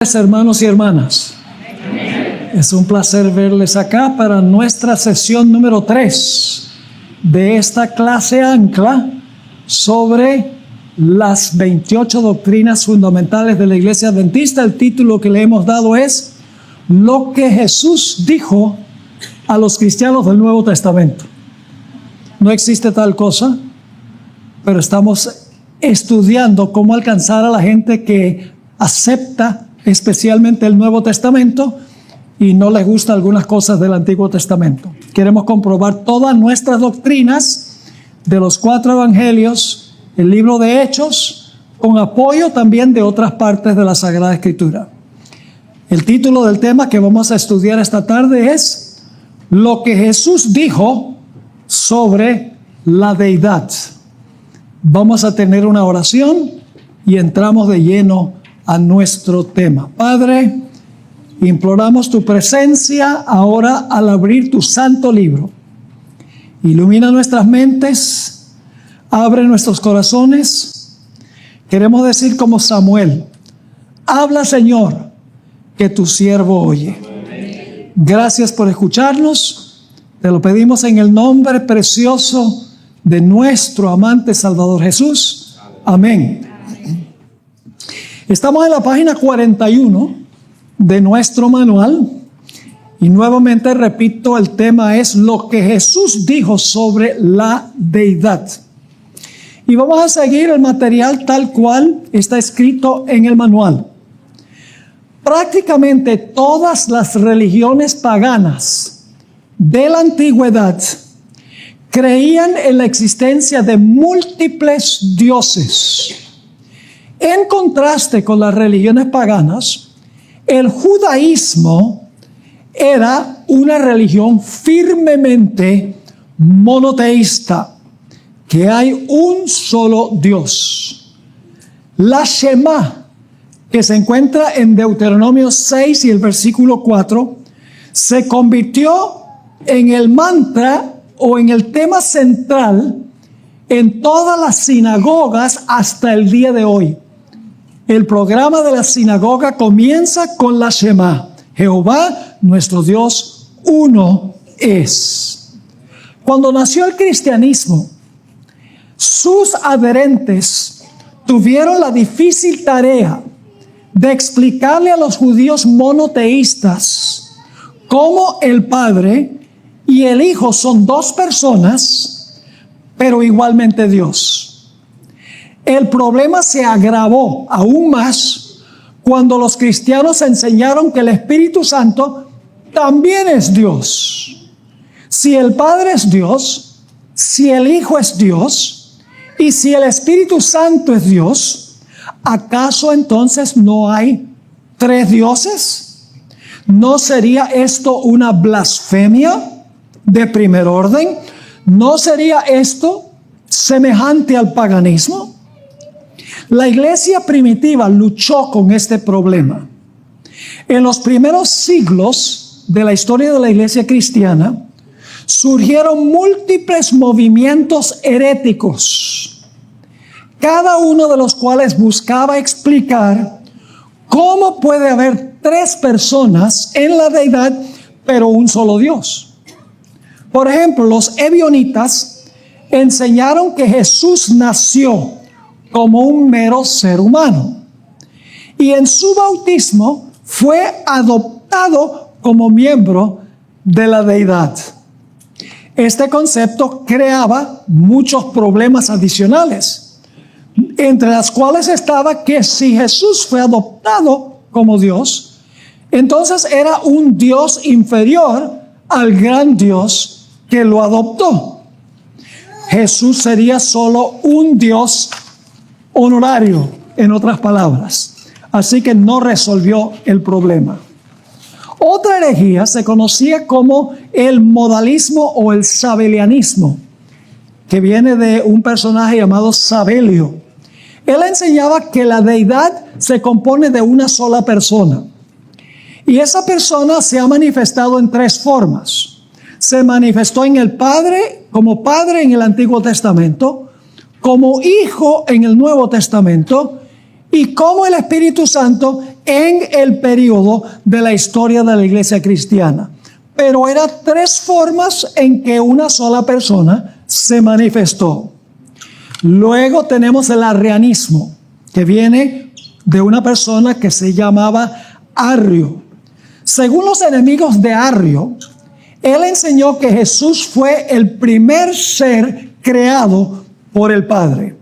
Hermanos y hermanas, es un placer verles acá para nuestra sesión número 3 de esta clase ancla sobre las 28 doctrinas fundamentales de la Iglesia Adventista. El título que le hemos dado es Lo que Jesús dijo a los cristianos del Nuevo Testamento. No existe tal cosa, pero estamos estudiando cómo alcanzar a la gente que acepta especialmente el Nuevo Testamento y no les gustan algunas cosas del Antiguo Testamento. Queremos comprobar todas nuestras doctrinas de los 4 evangelios, el libro de Hechos, con apoyo también de otras partes de la Sagrada Escritura. El título del tema que vamos a estudiar esta tarde es Lo que Jesús dijo sobre la deidad. Vamos a tener una oración y entramos de lleno a nuestro tema. Padre, imploramos tu presencia ahora al abrir tu santo libro. Ilumina nuestras mentes, abre nuestros corazones. Queremos decir como Samuel: habla, Señor, que tu siervo oye. Gracias por escucharnos. Te lo pedimos en el nombre precioso de nuestro amante Salvador Jesús. Amén. Estamos en la página 41 de nuestro manual y nuevamente repito, el tema es lo que Jesús dijo sobre la deidad. Y vamos a seguir el material tal cual está escrito en el manual. Prácticamente todas las religiones paganas de la antigüedad creían en la existencia de múltiples dioses. En contraste con las religiones paganas, el judaísmo era una religión firmemente monoteísta, que hay un solo Dios. La Shema, que se encuentra en Deuteronomio 6 y el versículo 4, se convirtió en el mantra o en el tema central en todas las sinagogas hasta el día de hoy. El programa de la sinagoga comienza con la Shema. Jehová, nuestro Dios, uno es. Cuando nació el cristianismo, sus adherentes tuvieron la difícil tarea de explicarle a los judíos monoteístas cómo el Padre y el Hijo son dos personas, pero igualmente Dios. El problema se agravó aún más cuando los cristianos enseñaron que el Espíritu Santo también es Dios. Si el Padre es Dios, si el Hijo es Dios y si el Espíritu Santo es Dios, ¿acaso entonces no hay 3 dioses? ¿No sería esto una blasfemia de primer orden? ¿No sería esto semejante al paganismo? La iglesia primitiva luchó con este problema. En los primeros siglos de la historia de la iglesia cristiana, surgieron múltiples movimientos heréticos, cada uno de los cuales buscaba explicar cómo puede haber 3 personas en la deidad, pero un solo Dios. Por ejemplo, los ebionitas enseñaron que Jesús nació como un mero ser humano y en su bautismo fue adoptado como miembro de la deidad. Este concepto creaba muchos problemas adicionales, entre las cuales estaba que si Jesús fue adoptado como Dios, entonces era un Dios inferior al gran Dios que lo adoptó. Jesús sería solo un Dios honorario, en otras palabras. Así que no resolvió el problema. Otra herejía se conocía como el modalismo o el sabelianismo, que viene de un personaje llamado Sabelio. Él enseñaba que la deidad se compone de una sola persona. Y esa persona se ha manifestado en 3 formas. Se manifestó en el Padre, como Padre en el Antiguo Testamento, como Hijo en el Nuevo Testamento y como el Espíritu Santo en el periodo de la historia de la iglesia cristiana. Pero eran tres formas en que una sola persona se manifestó. Luego tenemos el arrianismo, que viene de una persona que se llamaba Arrio. Según los enemigos de Arrio, él enseñó que Jesús fue el primer ser creado por el Padre.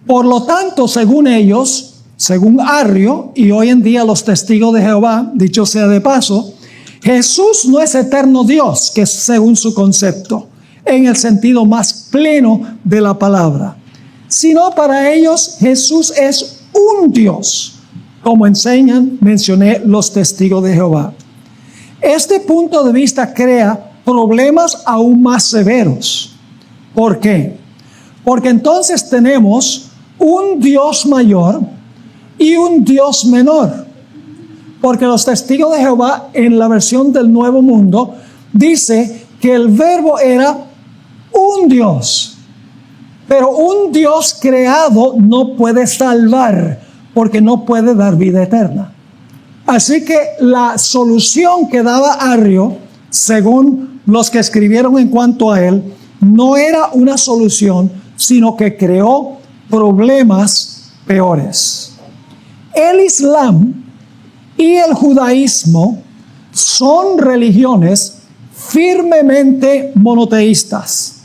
Por lo tanto, según ellos, según Arrio y hoy en día los testigos de Jehová, dicho sea de paso, Jesús no es eterno Dios, que es según su concepto, en el sentido más pleno de la palabra, sino para ellos Jesús es un Dios, como mencioné los testigos de Jehová. Este punto de vista crea problemas aún más severos. ¿Por qué? Porque entonces tenemos un Dios mayor y un Dios menor. Porque los testigos de Jehová en la versión del Nuevo Mundo dice que el verbo era un Dios. Pero un Dios creado no puede salvar porque no puede dar vida eterna. Así que la solución que daba Arrio, según los que escribieron en cuanto a él, no era una solución, sino que creó problemas peores. El Islam y el judaísmo son religiones firmemente monoteístas.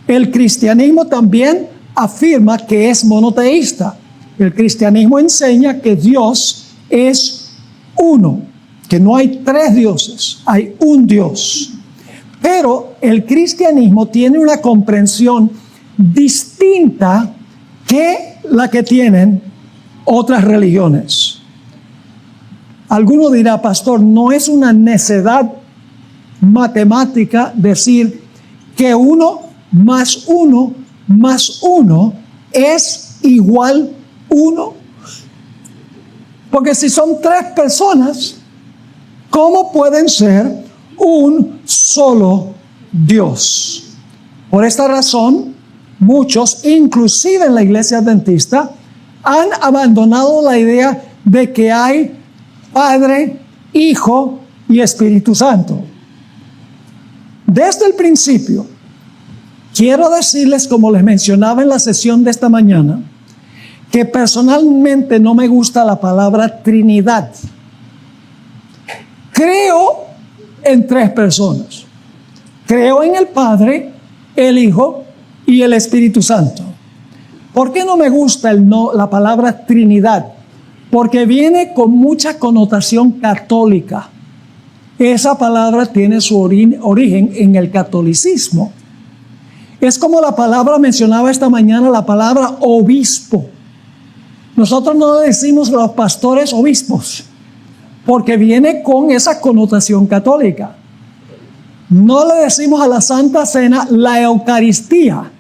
El cristianismo también afirma que es monoteísta. El cristianismo enseña que Dios es uno, que no hay tres dioses, hay un Dios. Pero el cristianismo tiene una comprensión distinta que la que tienen otras religiones. Alguno dirá, pastor, no es una necedad matemática decir que 1 más 1 más 1 es igual 1. Porque si son tres personas, ¿cómo pueden ser un solo Dios? Por esta razón, muchos, inclusive en la iglesia adventista, han abandonado la idea de que hay Padre, Hijo y Espíritu Santo. Desde el principio, quiero decirles, como les mencionaba en la sesión de esta mañana, que personalmente no me gusta la palabra Trinidad. Creo en tres personas. Creo en el Padre, el Hijo y el Espíritu Santo. ¿Por qué no me gusta la palabra Trinidad? Porque viene con mucha connotación católica. Esa palabra tiene su origen en el catolicismo. Es como la palabra mencionaba esta mañana, la palabra obispo. Nosotros no le decimos a los pastores obispos, porque viene con esa connotación católica. No le decimos a la Santa Cena la Eucaristía.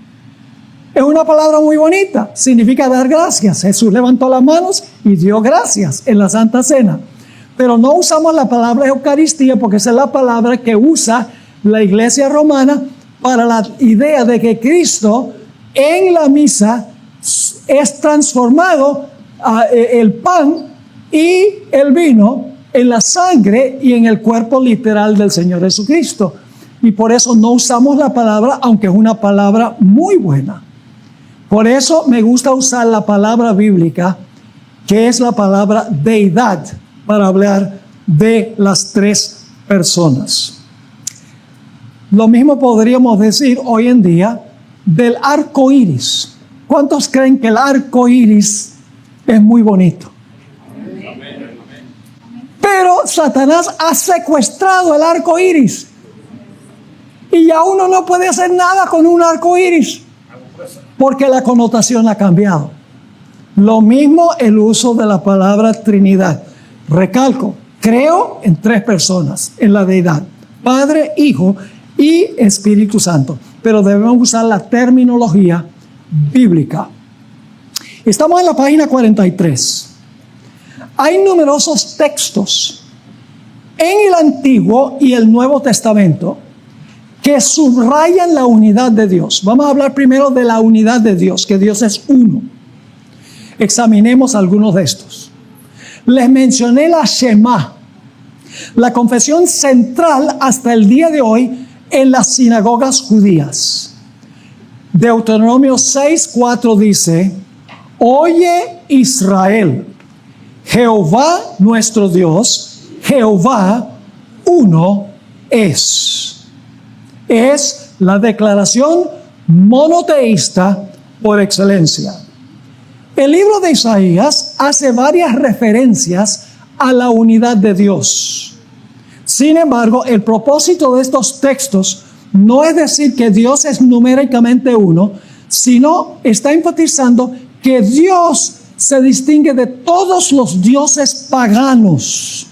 Es una palabra muy bonita, significa dar gracias. Jesús levantó las manos y dio gracias en la Santa Cena. Pero no usamos la palabra Eucaristía porque esa es la palabra que usa la Iglesia Romana para la idea de que Cristo en la misa es transformado el pan y el vino en la sangre y en el cuerpo literal del Señor Jesucristo. Y por eso no usamos la palabra, aunque es una palabra muy buena. Por eso me gusta usar la palabra bíblica, que es la palabra deidad, para hablar de las tres personas. Lo mismo podríamos decir hoy en día del arco iris. ¿Cuántos creen que el arco iris es muy bonito? Pero Satanás ha secuestrado el arco iris. Y ya uno no puede hacer nada con un arco iris, porque la connotación ha cambiado. Lo mismo el uso de la palabra Trinidad. Recalco, creo en tres personas, en la deidad: Padre, Hijo y Espíritu Santo. Pero debemos usar la terminología bíblica. Estamos en la página 43. Hay numerosos textos en el Antiguo y el Nuevo Testamento que subrayan la unidad de Dios. Vamos a hablar primero de la unidad de Dios, que Dios es uno. Examinemos algunos de estos. Les mencioné la Shema, la confesión central hasta el día de hoy en las sinagogas judías. Deuteronomio 6:4 dice: Oye Israel, Jehová nuestro Dios, Jehová uno es. Es la declaración monoteísta por excelencia. El libro de Isaías hace varias referencias a la unidad de Dios. Sin embargo, el propósito de estos textos no es decir que Dios es numéricamente uno, sino está enfatizando que Dios se distingue de todos los dioses paganos.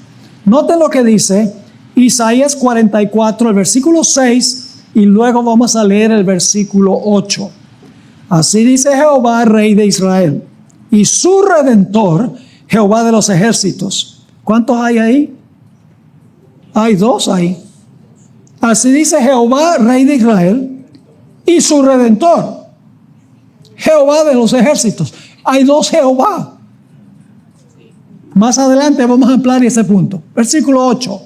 Noten lo que dice Isaías 44, el versículo 6, y luego vamos a leer el versículo 8. Así dice Jehová, Rey de Israel, y su Redentor, Jehová de los ejércitos. ¿Cuántos hay ahí? Hay dos ahí. Así dice Jehová, Rey de Israel, y su Redentor, Jehová de los ejércitos. Hay dos Jehová. Más adelante vamos a ampliar ese punto. Versículo 8.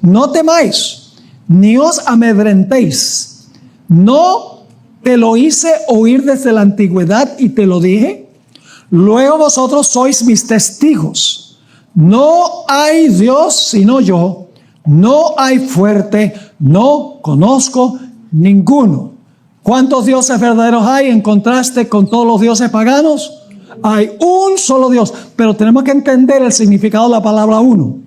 No temáis, ni os amedrentéis. ¿No te lo hice oír desde la antigüedad y te lo dije? Luego vosotros sois mis testigos. No hay Dios sino yo. No hay fuerte, no conozco ninguno. ¿Cuántos dioses verdaderos hay en contraste con todos los dioses paganos? Hay un solo Dios, pero tenemos que entender el significado de la palabra uno.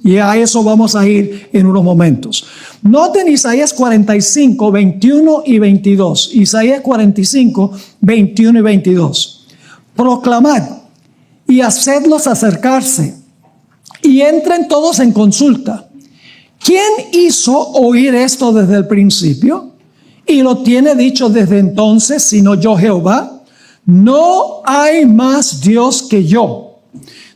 Y a eso vamos a ir en unos momentos. Noten Isaías 45, 21 y 22. Isaías 45, 21 y 22. Proclamad y hacedlos acercarse y entren todos en consulta. ¿Quién hizo oír esto desde el principio? Y lo tiene dicho desde entonces, sino yo Jehová. No hay más Dios que yo,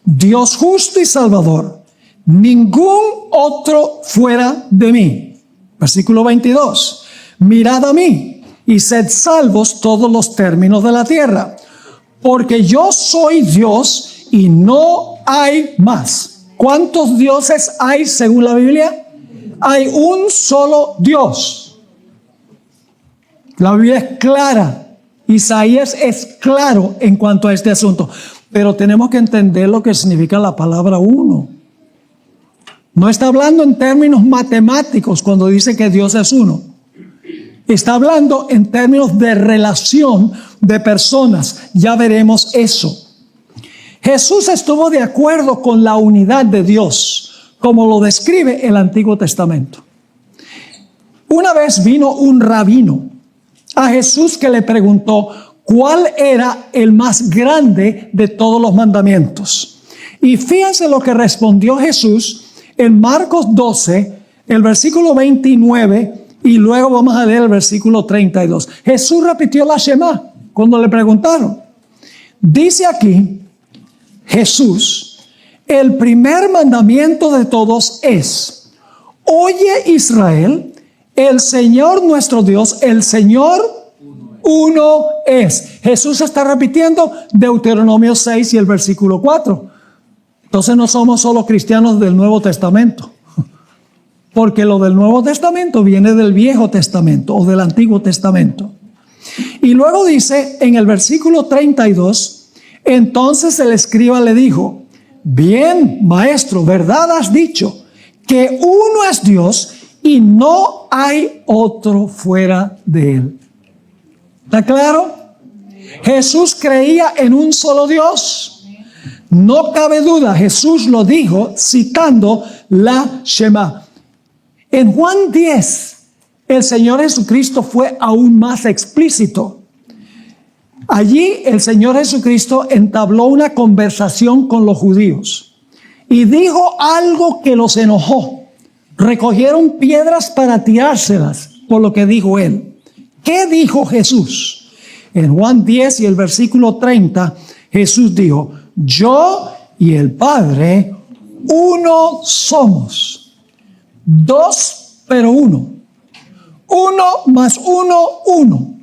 Dios justo y salvador, ningún otro fuera de mí. Versículo 22. Mirad a mí y sed salvos todos los términos de la tierra, porque yo soy Dios y no hay más. ¿Cuántos dioses hay según la Biblia? Hay un solo Dios. La Biblia es clara. Isaías es claro en cuanto a este asunto. Pero tenemos que entender lo que significa la palabra uno. No está hablando en términos matemáticos cuando dice que Dios es uno. Está hablando en términos de relación de personas. Ya veremos eso. Jesús estuvo de acuerdo con la unidad de Dios, como lo describe el Antiguo Testamento. Una vez vino un rabino a Jesús que le preguntó cuál era el más grande de todos los mandamientos. Y fíjense lo que respondió Jesús en Marcos 12, el versículo 29, y luego vamos a leer el versículo 32. Jesús repitió la Shema cuando le preguntaron. Dice aquí Jesús, el primer mandamiento de todos es: oye Israel, el Señor nuestro Dios, el Señor uno es. Jesús está repitiendo Deuteronomio 6 y el versículo 4. Entonces no somos solo cristianos del Nuevo Testamento, porque lo del Nuevo Testamento viene del Viejo Testamento o del Antiguo Testamento. Y luego dice en el versículo 32, entonces el escriba le dijo: bien, maestro, verdad has dicho, que uno es Dios y no hay otro fuera de él. ¿Está claro? Jesús creía en un solo Dios. No cabe duda, Jesús lo dijo citando la Shema. En Juan 10, el Señor Jesucristo fue aún más explícito. Allí el Señor Jesucristo entabló una conversación con los judíos y dijo algo que los enojó. Recogieron piedras para tirárselas por lo que dijo él. ¿Qué dijo Jesús? En Juan 10 y el versículo 30, Jesús dijo: yo y el Padre uno somos. Dos, pero uno. Uno más uno, uno.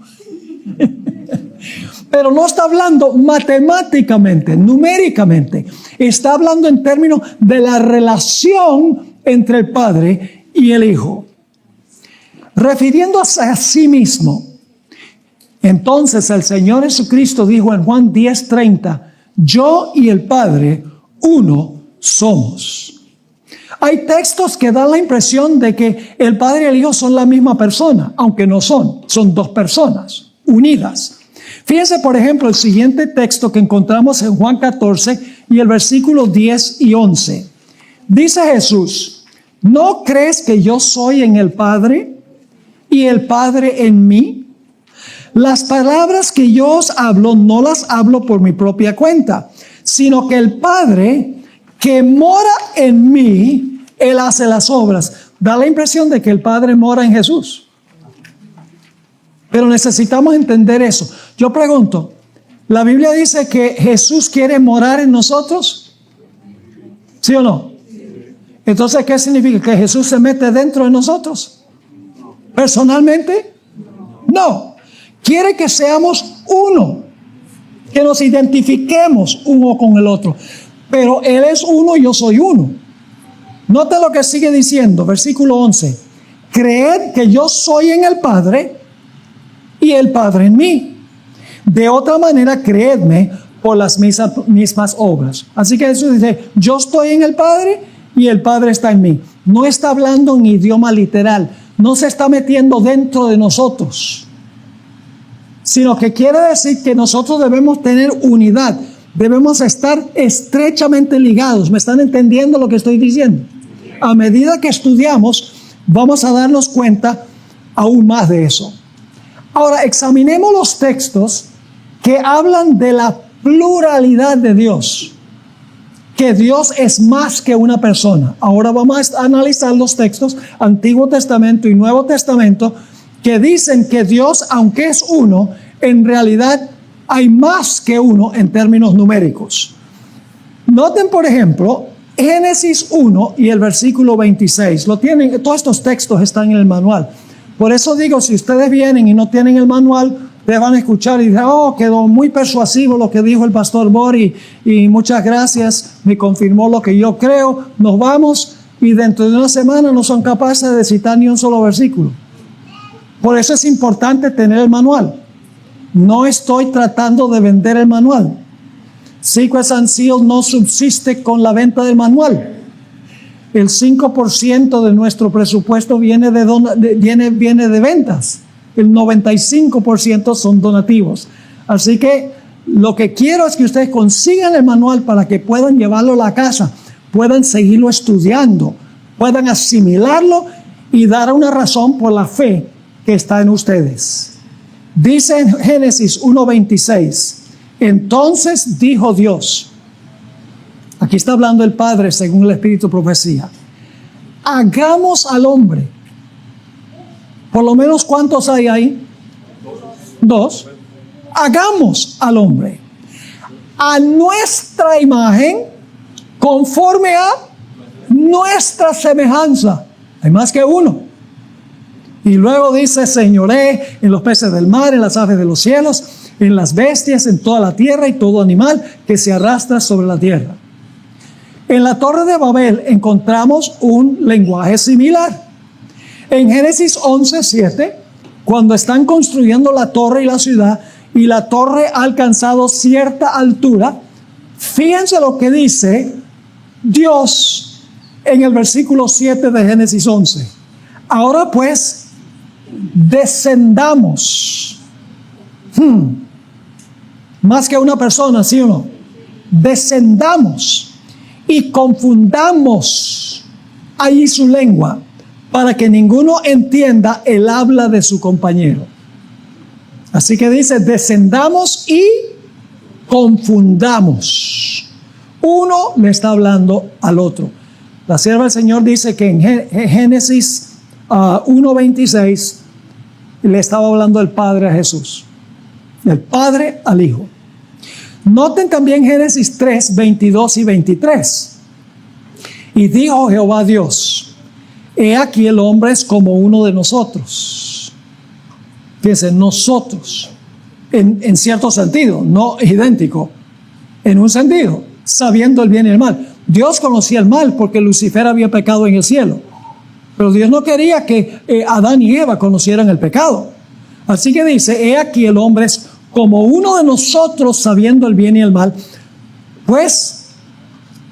Pero no está hablando matemáticamente, numéricamente. Está hablando en términos de la relación entre el Padre y el Hijo. Refiriéndose a sí mismo. Entonces el Señor Jesucristo dijo en Juan 10:30, yo y el Padre, uno somos. Hay textos que dan la impresión de que el Padre y el Hijo son la misma persona, aunque no son dos personas unidas. Fíjense, por ejemplo, el siguiente texto que encontramos en Juan 14 y el versículo 10 y 11. Dice Jesús, ¿no crees que yo soy en el Padre y el Padre en mí? Las palabras que yo os hablo no las hablo por mi propia cuenta, sino que el Padre que mora en mí, Él hace las obras. Da la impresión de que el Padre mora en Jesús. Pero necesitamos entender eso. Yo pregunto, ¿la Biblia dice que Jesús quiere morar en nosotros? ¿Sí o no? Entonces, ¿qué significa? ¿Que Jesús se mete dentro de nosotros? ¿Personalmente? No. Quiere que seamos uno, que nos identifiquemos uno con el otro. Pero Él es uno y yo soy uno. Note lo que sigue diciendo, versículo 11. Creed que yo soy en el Padre y el Padre en mí. De otra manera, creedme por las mismas obras. Así que Jesús dice, yo estoy en el Padre y el Padre está en mí. No está hablando en idioma literal. No se está metiendo dentro de nosotros. Sino que quiere decir que nosotros debemos tener unidad. Debemos estar estrechamente ligados. ¿Me están entendiendo lo que estoy diciendo? A medida que estudiamos, vamos a darnos cuenta aún más de eso. Ahora, examinemos los textos que hablan de la pluralidad de Dios. Que Dios es más que una persona. Ahora vamos a analizar los textos, Antiguo Testamento y Nuevo Testamento, que dicen que Dios, aunque es uno, en realidad hay más que uno en términos numéricos. Noten, por ejemplo, Génesis 1 y el versículo 26. Lo tienen, todos estos textos están en el manual. Por eso digo, si ustedes vienen y no tienen el manual, te van a escuchar y dicen, oh, quedó muy persuasivo lo que dijo el pastor Bori y muchas gracias, me confirmó lo que yo creo. Nos vamos y dentro de una semana no son capaces de citar ni un solo versículo. Por eso es importante tener el manual. No estoy tratando de vender el manual. Secrets and Seals no subsiste con la venta del manual. El 5% de nuestro presupuesto viene de ventas. El 95% son donativos. Así que lo que quiero es que ustedes consigan el manual para que puedan llevarlo a la casa, puedan seguirlo estudiando, puedan asimilarlo y dar una razón por la fe que está en ustedes. Dice en Génesis 1:26, entonces dijo Dios, aquí está hablando el Padre según el Espíritu Profecía, hagamos al hombre. Por lo menos, ¿cuántos hay ahí? Dos. Hagamos al hombre a nuestra imagen, conforme a nuestra semejanza. Hay más que uno. Y luego dice, señoré en los peces del mar, en las aves de los cielos, en las bestias, en toda la tierra y todo animal que se arrastra sobre la tierra. En la Torre de Babel encontramos un lenguaje similar. En Génesis 11:7, cuando están construyendo la torre y la ciudad, y la torre ha alcanzado cierta altura, fíjense lo que dice Dios en el versículo 7 de Génesis 11. Ahora pues, descendamos. Más que una persona, ¿sí o no? Descendamos y confundamos allí su lengua, para que ninguno entienda el habla de su compañero. Así que dice, descendamos y confundamos. Uno le está hablando al otro. La sierva del Señor dice que en Génesis 1:26 le estaba hablando el Padre a Jesús. Del Padre al Hijo. Noten también Génesis 3:22 y 23. Y dijo Jehová Dios, he aquí el hombre es como uno de nosotros. Fíjense, nosotros, en cierto sentido, no idéntico, en un sentido. sabiendo el bien y el mal. Dios conocía el mal porque Lucifer había pecado en el cielo. Pero Dios no quería que Adán y Eva conocieran el pecado. Así que dice, he aquí el hombre es como uno de nosotros sabiendo el bien y el mal. Pues,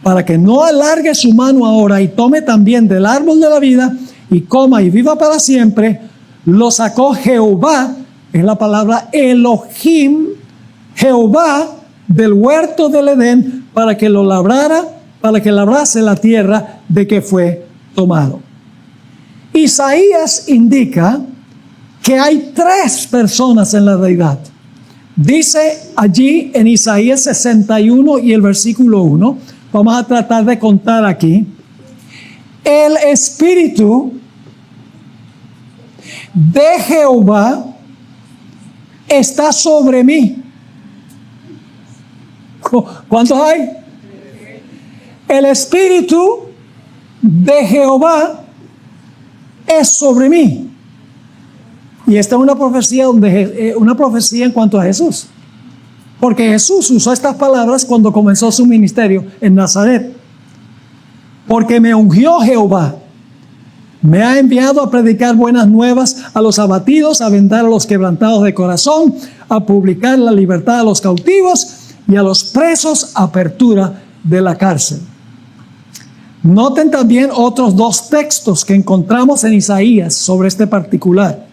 para que no alargue su mano ahora y tome también del árbol de la vida y coma y viva para siempre, lo sacó Jehová, es la palabra Elohim, Jehová, del huerto del Edén, para que lo labrara, para que labrase la tierra de que fue tomado. Isaías indica que hay 3 personas en la deidad. Dice allí en Isaías 61 y el versículo 1, vamos a tratar de contar aquí, el Espíritu de Jehová está sobre mí. ¿Cuántos hay? El Espíritu de Jehová es sobre mí. Y esta es una profecía una profecía en cuanto a Jesús. Porque Jesús usó estas palabras cuando comenzó su ministerio en Nazaret. Porque me ungió Jehová. Me ha enviado a predicar buenas nuevas a los abatidos, a vendar a los quebrantados de corazón, a publicar la libertad a los cautivos y a los presos apertura de la cárcel. Noten también otros 2 textos que encontramos en Isaías sobre este particular.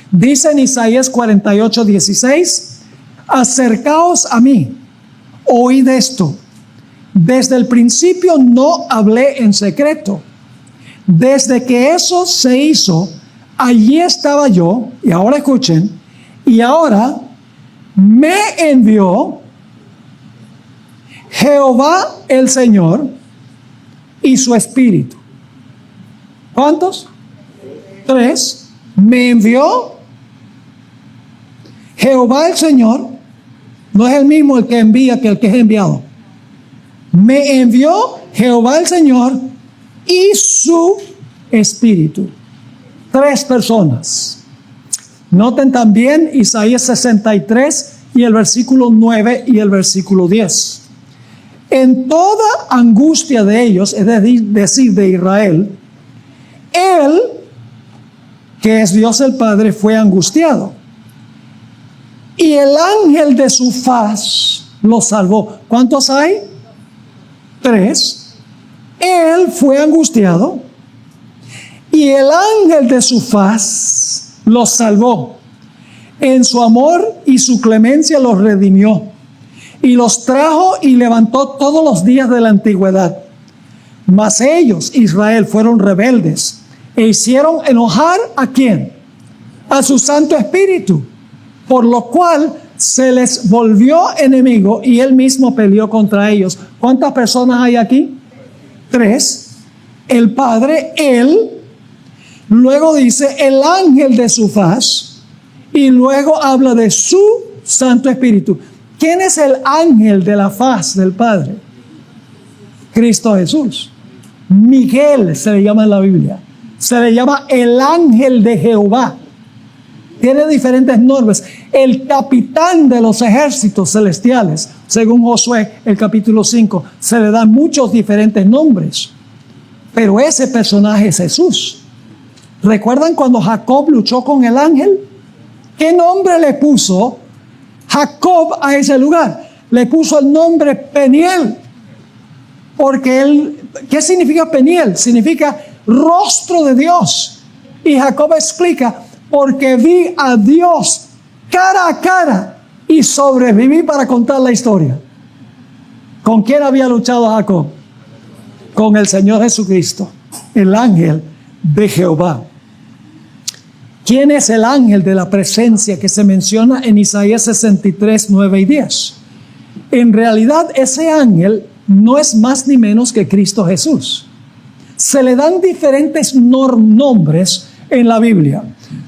Dice en Isaías 48:16, acercaos a mí, oíd esto. Desde el principio no hablé en secreto. Desde que eso se hizo, allí estaba yo, y ahora escuchen, y ahora me envió Jehová el Señor y su Espíritu. ¿Cuántos? 3. Me envió Jehová el Señor, no es el mismo el que envía que el que es enviado. Me envió Jehová el Señor y su Espíritu. 3 personas. Noten también Isaías 63 y el versículo 9 y el versículo 10. En toda angustia de ellos, es decir, de Israel, Él, que es Dios el Padre, fue angustiado. Y el ángel de su faz lo salvó. ¿Cuántos hay? 3. Él fue angustiado y el ángel de su faz los salvó. En su amor y su clemencia los redimió y los trajo y levantó todos los días de la antigüedad. Mas ellos, Israel, fueron rebeldes e hicieron enojar ¿a quién? A su Santo Espíritu, por lo cual se les volvió enemigo y él mismo peleó contra ellos. ¿Cuántas personas hay aquí? 3. El Padre, Él. Luego dice el ángel de su faz. Y luego habla de su Santo Espíritu. ¿Quién es el ángel de la faz del Padre? Cristo Jesús. Miguel se le llama en la Biblia. Se le llama el ángel de Jehová. Tiene diferentes nombres. El capitán de los ejércitos celestiales, según Josué, el capítulo 5, se le dan muchos diferentes nombres. Pero ese personaje es Jesús. ¿Recuerdan cuando Jacob luchó con el ángel? ¿Qué nombre le puso Jacob a ese lugar? Le puso el nombre Peniel. Porque él, ¿qué significa Peniel? Significa rostro de Dios. Y Jacob explica, porque vi a Dios cara a cara y sobreviví para contar la historia. ¿Con quién había luchado Jacob? Con el Señor Jesucristo, el ángel de Jehová. ¿Quién es el ángel de la presencia que se menciona en Isaías 63, 9 y 10? En realidad ese ángel no es más ni menos que Cristo Jesús. Se le dan diferentes nombres en la Biblia.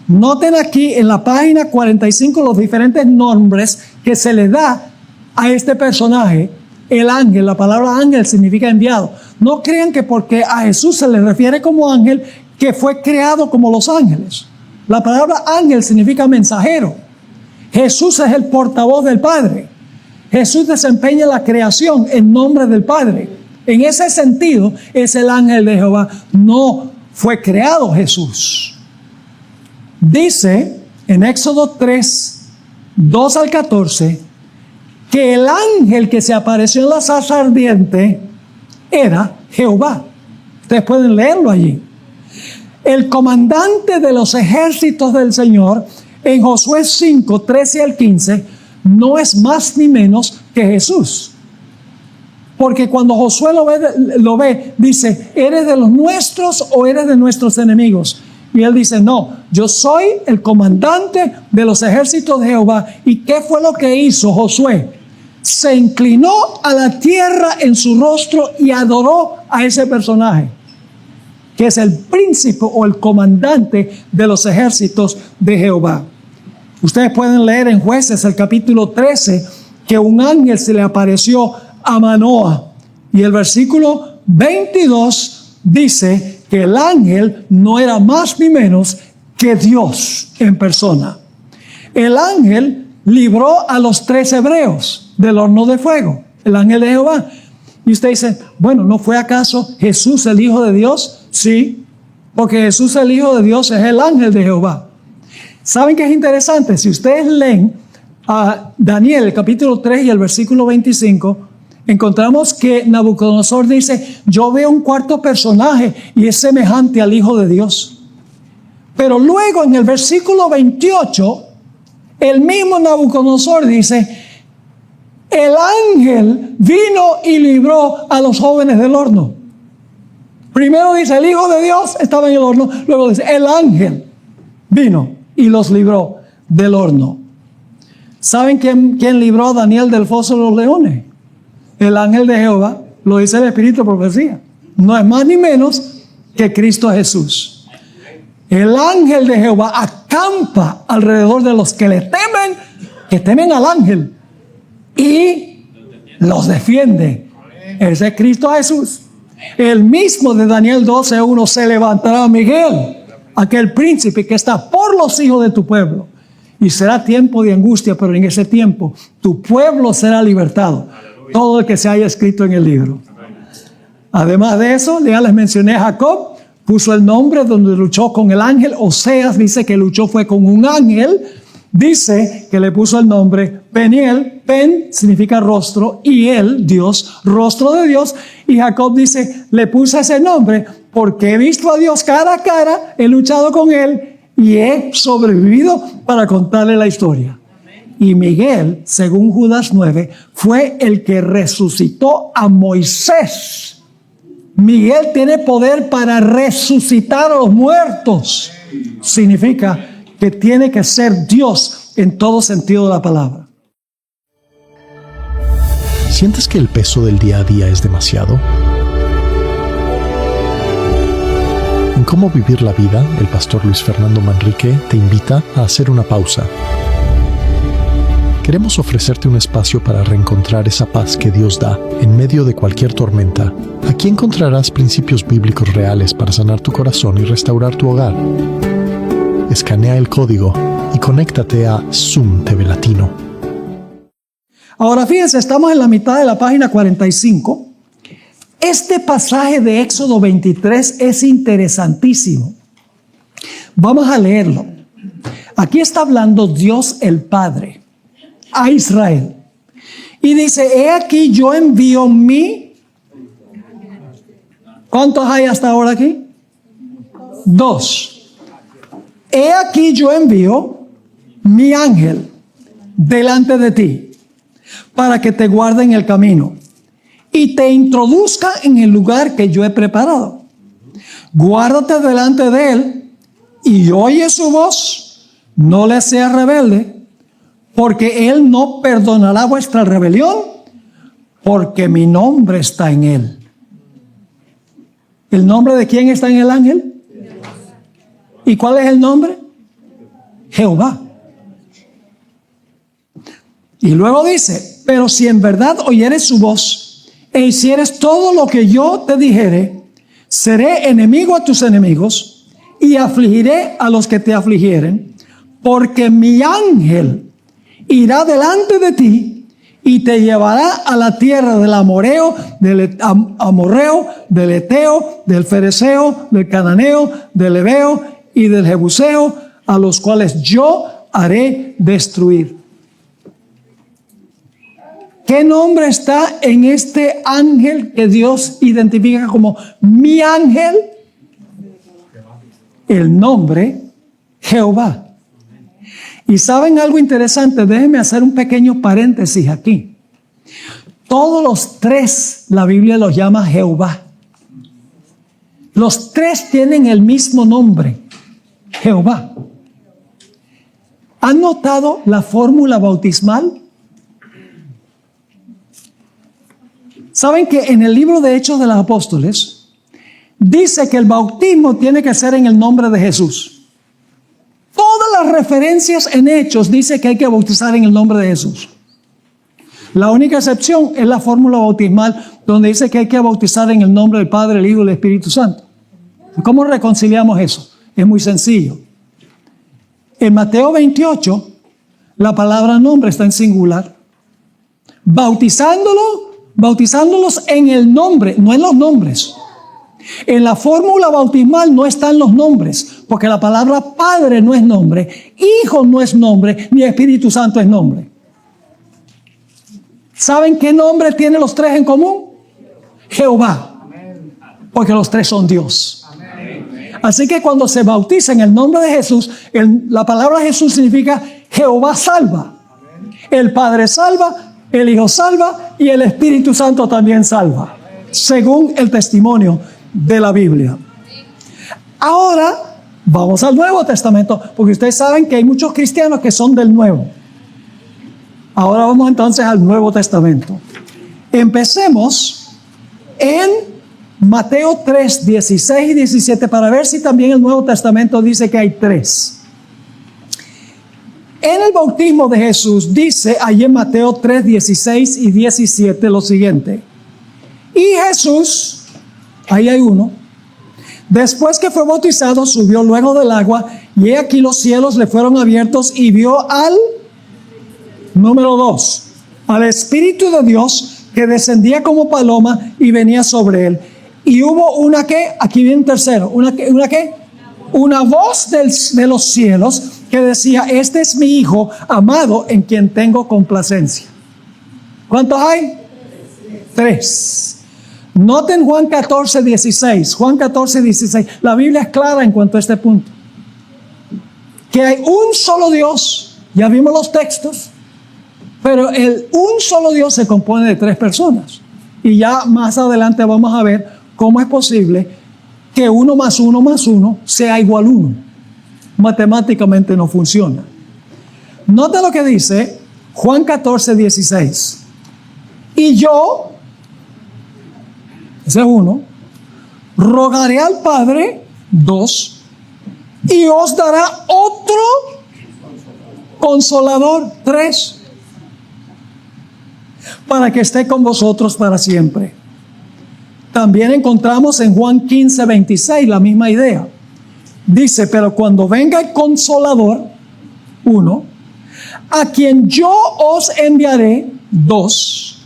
Noten aquí en la página 45 los diferentes nombres que se le da a este personaje, el ángel. La palabra ángel significa enviado. No crean que porque a Jesús se le refiere como ángel, que fue creado como los ángeles. La palabra ángel significa mensajero. Jesús es el portavoz del Padre. Jesús desempeña la creación en nombre del Padre. En ese sentido, es el ángel de Jehová. No fue creado Jesús. Dice en Éxodo 3, 2 al 14, que el ángel que se apareció en la zarza ardiente era Jehová. Ustedes pueden leerlo allí. El comandante de los ejércitos del Señor, en Josué 5, 13 al 15, no es más ni menos que Jesús. Porque cuando Josué lo ve, dice, ¿eres de los nuestros o eres de nuestros enemigos? Y él dice, no, yo soy el comandante de los ejércitos de Jehová. ¿Y qué fue lo que hizo Josué? Se inclinó a la tierra en su rostro y adoró a ese personaje, que es el príncipe o el comandante de los ejércitos de Jehová. Ustedes pueden leer en Jueces el capítulo 13 que un ángel se le apareció a Manoa. Y el versículo 22 dice que el ángel no era más ni menos que Dios en persona. El ángel libró a los 3 hebreos del horno de fuego, el ángel de Jehová. Y usted dice, bueno, ¿no fue acaso Jesús el Hijo de Dios? Sí, porque Jesús el Hijo de Dios es el ángel de Jehová. ¿Saben qué es interesante? Si ustedes leen a Daniel, el capítulo 3 y el versículo 25, encontramos que Nabucodonosor dice, yo veo un cuarto personaje y es semejante al Hijo de Dios. Pero luego en el versículo 28, el mismo Nabucodonosor dice, el ángel vino y libró a los jóvenes del horno. Primero dice, el Hijo de Dios estaba en el horno. Luego dice, el ángel vino y los libró del horno. ¿Saben quién libró a Daniel del foso de los leones? El ángel de Jehová. Lo dice el Espíritu de profecía. No es más ni menos que Cristo Jesús. El ángel de Jehová acampa alrededor de los que le temen, que temen al ángel, y los defiende. Ese es Cristo Jesús. El mismo de Daniel 12:1, se levantará Miguel, aquel príncipe que está por los hijos de tu pueblo. Y será tiempo de angustia, pero en ese tiempo tu pueblo será libertado. Todo el que se haya escrito en el libro. Además de eso, ya les mencioné a Jacob, puso el nombre donde luchó con el ángel. Oseas dice que luchó fue con un ángel. Dice que le puso el nombre Peniel. Pen significa rostro y él, Dios, rostro de Dios. Y Jacob dice, le puse ese nombre porque he visto a Dios cara a cara, he luchado con él y he sobrevivido para contarle la historia. Y Miguel, según Judas 9, fue el que resucitó a Moisés. Miguel tiene poder para resucitar a los muertos. Significa que tiene que ser Dios en todo sentido de la palabra. ¿Sientes que el peso del día a día es demasiado? En Cómo Vivir la Vida, el pastor Luis Fernando Manrique te invita a hacer una pausa. Queremos ofrecerte un espacio para reencontrar esa paz que Dios da en medio de cualquier tormenta. Aquí encontrarás principios bíblicos reales para sanar tu corazón y restaurar tu hogar. Escanea el código y conéctate a Zoom TV Latino. Ahora fíjense, estamos en la mitad de la página 45. Este pasaje de Éxodo 23 es interesantísimo. Vamos a leerlo. Aquí está hablando Dios el Padre a Israel. Y dice, he aquí yo envío mi... ¿Cuántos hay hasta ahora aquí? 2. He aquí yo envío mi ángel delante de ti para que te guarde en el camino y te introduzca en el lugar que yo he preparado. Guárdate delante de él y oye su voz, no le seas rebelde, porque él no perdonará vuestra rebelión, porque mi nombre está en él. ¿El nombre de quién está en el ángel? ¿Y cuál es el nombre? Jehová. Y luego dice, pero si en verdad oyeres su voz e hicieres todo lo que yo te dijere, seré enemigo a tus enemigos y afligiré a los que te afligieren, porque mi ángel irá delante de ti y te llevará a la tierra del amorreo, del eteo, del fereceo, del cananeo, del heveo y del jebuseo, a los cuales yo haré destruir. ¿Qué nombre está en este ángel que Dios identifica como mi ángel? El nombre Jehová. Y ¿saben algo interesante? Déjenme hacer un pequeño paréntesis aquí. Todos los tres, la Biblia los llama Jehová. Los tres tienen el mismo nombre, Jehová. ¿Han notado la fórmula bautismal? ¿Saben que en el libro de Hechos de los Apóstoles dice que el bautismo tiene que ser en el nombre de Jesús? Todas las referencias en Hechos dice que hay que bautizar en el nombre de Jesús. La única excepción es la fórmula bautismal donde dice que hay que bautizar en el nombre del Padre, el Hijo y el Espíritu Santo. ¿Cómo reconciliamos eso? Es muy sencillo. En Mateo 28, la palabra nombre está en singular. Bautizándolos en el nombre, no en los nombres. En la fórmula bautismal no están los nombres, porque la palabra Padre no es nombre, Hijo no es nombre, ni Espíritu Santo es nombre. ¿Saben qué nombre tienen los tres en común? Jehová, porque los tres son Dios. Así que cuando se bautiza en el nombre de Jesús, la palabra Jesús significa Jehová salva. El Padre salva, el Hijo salva y el Espíritu Santo también salva, según el testimonio de la Biblia. Ahora vamos al Nuevo Testamento, porque ustedes saben que hay muchos cristianos que son del Nuevo. Ahora vamos entonces al Nuevo Testamento. Empecemos en Mateo 3, 16 y 17 para ver si también el Nuevo Testamento dice que hay tres. En el bautismo de Jesús dice allí en Mateo 3, 16 y 17 lo siguiente. Y Jesús, ahí hay uno, después que fue bautizado, subió luego del agua, y he aquí los cielos le fueron abiertos y vio al, número 2, al Espíritu de Dios que descendía como paloma y venía sobre él. Y hubo una que, aquí viene un tercero, una voz de los cielos que decía: este es mi Hijo amado en quien tengo complacencia. ¿Cuántos hay? 3. Noten Juan 14, 16. Juan 14, 16. La Biblia es clara en cuanto a este punto. Que hay un solo Dios. Ya vimos los textos. Pero un solo Dios se compone de 3 personas. Y ya más adelante vamos a ver cómo es posible que 1 más 1 más 1 sea igual a 1. Matemáticamente no funciona. Nota lo que dice Juan 14, 16. Y yo, ese es 1, rogaré al Padre, 2, y os dará otro consolador, 3, para que esté con vosotros para siempre. También encontramos en Juan 15, 26 la misma idea. Dice: pero cuando venga el Consolador, 1, a quien yo os enviaré, 2,